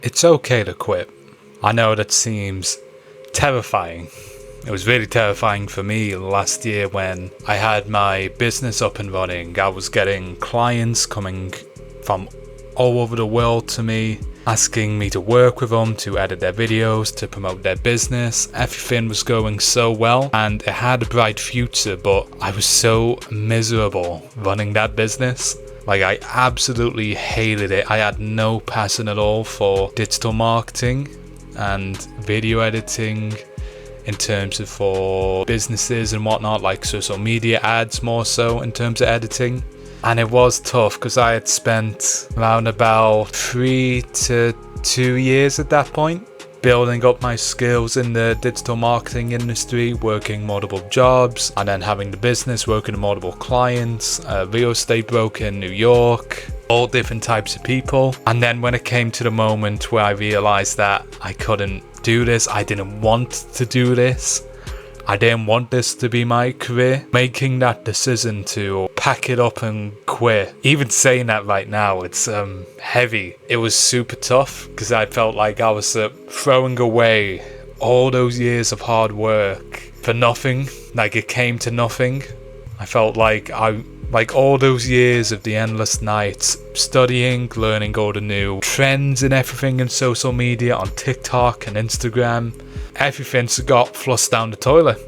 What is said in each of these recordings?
It's okay to quit. I know that seems terrifying. It was really terrifying for me last year when I had my business up and running. I was getting clients coming from all over the world to me, asking me to work with them, to edit their videos, to promote their business. Everything was going so well and it had a bright future, but I was so miserable running that business. Like, I absolutely hated it. I had no passion at all for digital marketing and video editing in terms of for businesses and whatnot, like social media ads more so in terms of editing. And it was tough because I had spent around about 3 to 2 years at that point building up my skills in the digital marketing industry, working multiple jobs, and then having the business, working with multiple clients, a real estate broker in New York, all different types of people. And then when it came to the moment where I realized that I couldn't do this, I didn't want to do this, I didn't want this to be my career, making that decision to pack it up and quit. Even saying that right now, it's heavy. It was super tough because I felt like I was throwing away all those years of hard work for nothing. Like, it came to nothing. I felt like all those years of the endless nights studying, learning all the new trends and everything in social media on TikTok and Instagram, everything's got flushed down the toilet.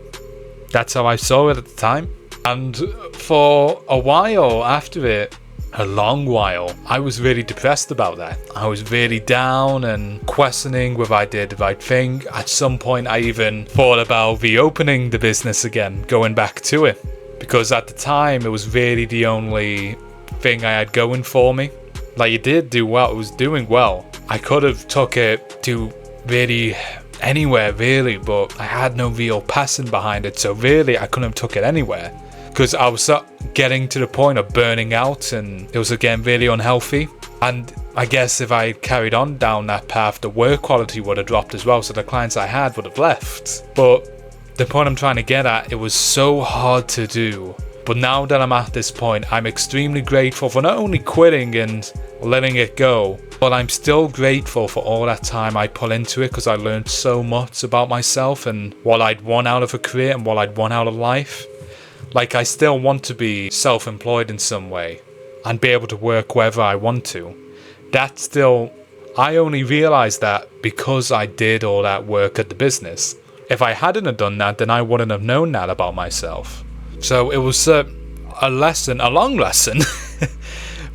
That's how I saw it at the time. And for a while after it, a long while, I was really depressed about that. I was really down and questioning whether I did the right thing. At some point, I even thought about reopening the business again, going back to it. Because at the time, it was really the only thing I had going for me. Like, it did do well, it was doing well. I could have took it to really anywhere, really, but I had no real passion behind it. So really, I couldn't have took it anywhere. Because I was getting to the point of burning out and it was again really unhealthy. And I guess if I carried on down that path, the work quality would have dropped as well. So the clients I had would have left. But the point I'm trying to get at, it was so hard to do. But now that I'm at this point, I'm extremely grateful for not only quitting and letting it go, but I'm still grateful for all that time I put into it because I learned so much about myself and what I'd want out of a career and what I'd want out of life. Like, I still want to be self-employed in some way and be able to work wherever I want to. That's still, I only realized that because I did all that work at the business. If I hadn't have done that, then I wouldn't have known that about myself. So it was a lesson, a long lesson,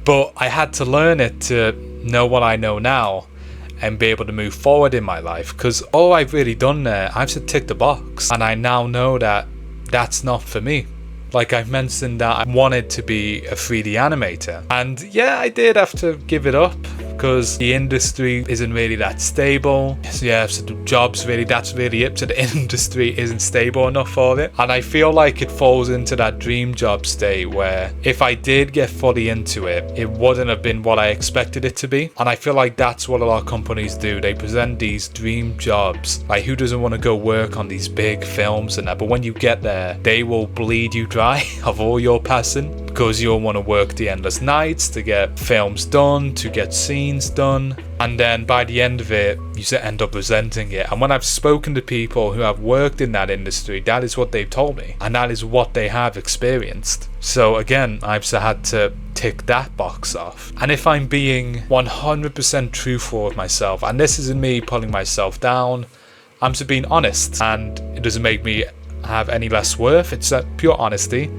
but I had to learn it to know what I know now and be able to move forward in my life. Because all I've really done there, I've just ticked the box, and I now know that that's not for me. Like, I've mentioned that I wanted to be a 3D animator, and yeah, I did have to give it up because the industry isn't really that stable. So yeah, so the jobs really, that's really it. So the industry isn't stable enough for it. And I feel like it falls into that dream job state where if I did get fully into it, it wouldn't have been what I expected it to be. And I feel like that's what a lot of companies do. They present these dream jobs. Like, who doesn't want to go work on these big films and that? But when you get there, they will bleed you dry of all your passion because you'll want to work the endless nights to get films done, to get scenes done, and then by the end of it you just end up resenting it. And when I've spoken to people who have worked in that industry, that is what they've told me, and that is what they have experienced. So again, I've just had to tick that box off. And if I'm being 100% truthful with myself, and this isn't me pulling myself down, I'm just being honest, and it doesn't make me have any less worth, it's pure honesty.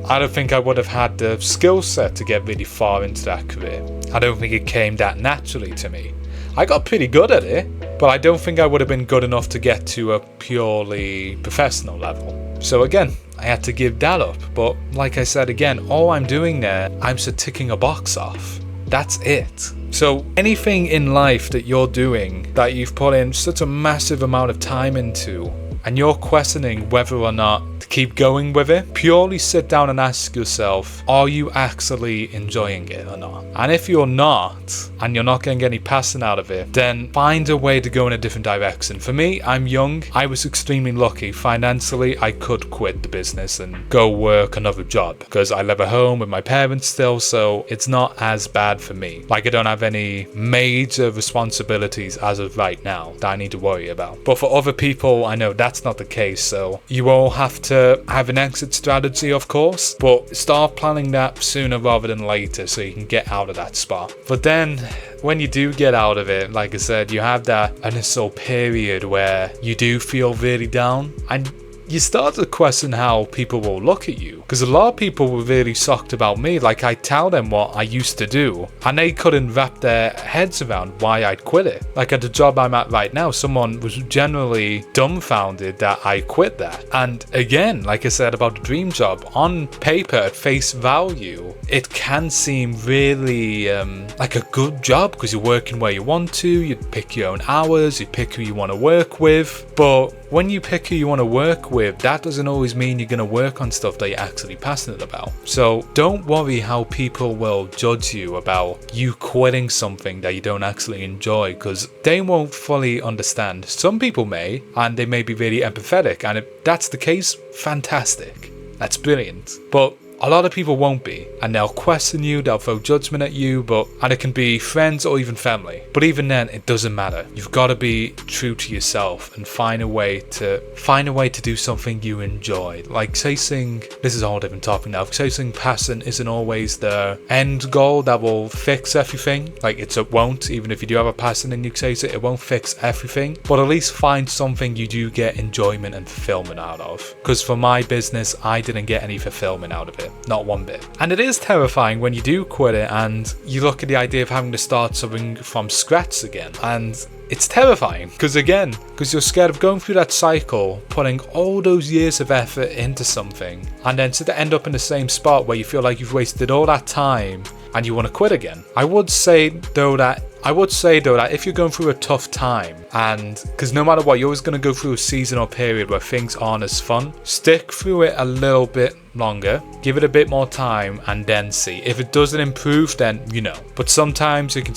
I don't think I would have had the skill set to get really far into that career. I don't think it came that naturally to me. I got pretty good at it, but I don't think I would have been good enough to get to a purely professional level. So again, I had to give that up. But like I said again, all I'm doing there, I'm just ticking a box off. That's it. So anything in life that you're doing that you've put in such a massive amount of time into, and you're questioning whether or not and keep going with it, purely sit down and ask yourself, are you actually enjoying it or not? And if you're not, and you're not getting any passion out of it, then find a way to go in a different direction. For me, I'm young. I was extremely lucky. Financially, I could quit the business and go work another job because I live at home with my parents still, so it's not as bad for me. Like, I don't have any major responsibilities as of right now that I need to worry about. But for other people, I know that's not the case, so you all have to have an exit strategy, of course, but start planning that sooner rather than later so you can get out of that spot. But then when you do get out of it, like I said, you have that initial period where you do feel really down, and you start to question how people will look at you. Because a lot of people were really shocked about me. Like, I tell them what I used to do, and they couldn't wrap their heads around why I'd quit it. Like, at the job I'm at right now, someone was generally dumbfounded that I quit that. And again, like I said about the dream job, on paper, at face value, it can seem really like a good job because you're working where you want to, you pick your own hours, you pick who you want to work with. But when you pick who you want to work with, that doesn't always mean you're going to work on stuff that you're actually passionate about. So don't worry how people will judge you about you quitting something that you don't actually enjoy, because they won't fully understand. Some people may, and they may be really empathetic, and if that's the case, fantastic. That's brilliant. But a lot of people won't be, and they'll question you, they'll throw judgment at you, and it can be friends or even family. But even then, it doesn't matter. You've got to be true to yourself and find a way to do something you enjoy. Like chasing, this is a whole different topic now, chasing passion isn't always the end goal that will fix everything. Like, it won't, even if you do have a passion and you chase it, it won't fix everything. But at least find something you do get enjoyment and fulfillment out of. Because for my business, I didn't get any fulfillment out of it. Not one bit. And it is terrifying when you do quit it and you look at the idea of having to start something from scratch again. And it's terrifying because you're scared of going through that cycle, putting all those years of effort into something, and then to end up in the same spot where you feel like you've wasted all that time and you want to quit again. I would say though that if you're going through a tough time, and because no matter what, you're always going to go through a season or period where things aren't as fun, stick through it a little bit longer, give it a bit more time, and then see. If it doesn't improve, then But sometimes you can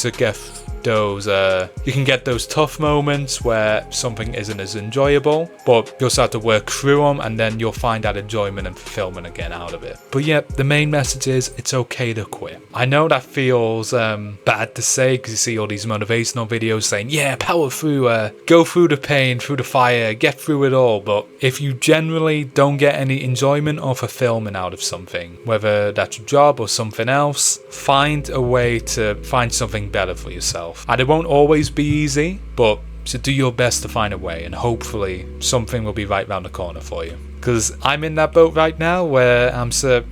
get those tough moments where something isn't as enjoyable, but you'll start to work through them, and then you'll find that enjoyment and fulfillment again out of it. But yeah, the main message is it's okay to quit. I know that feels bad to say because you see all these motivational videos saying, yeah, power through, go through the pain, through the fire, get through it all. But if you generally don't get any enjoyment or fulfillment out of something, whether that's a job or something else, find a way to find something better for yourself. And it won't always be easy, but so do your best to find a way, and hopefully something will be right round the corner for you. Because I'm in that boat right now where I'm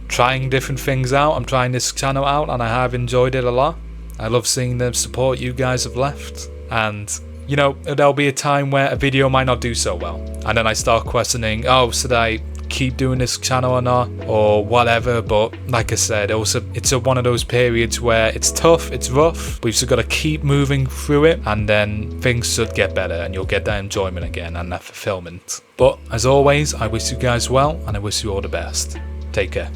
trying different things out. I'm trying this channel out, and I have enjoyed it a lot. I love seeing the support you guys have left. And there'll be a time where a video might not do so well, and then I start questioning, should I keep doing this channel or not, or whatever. But like I said, also it's one of those periods where it's tough, it's rough, but you've just got to keep moving through it, and then things should get better and you'll get that enjoyment again and that fulfillment. But as always, I wish you guys well, and I wish you all the best. Take care.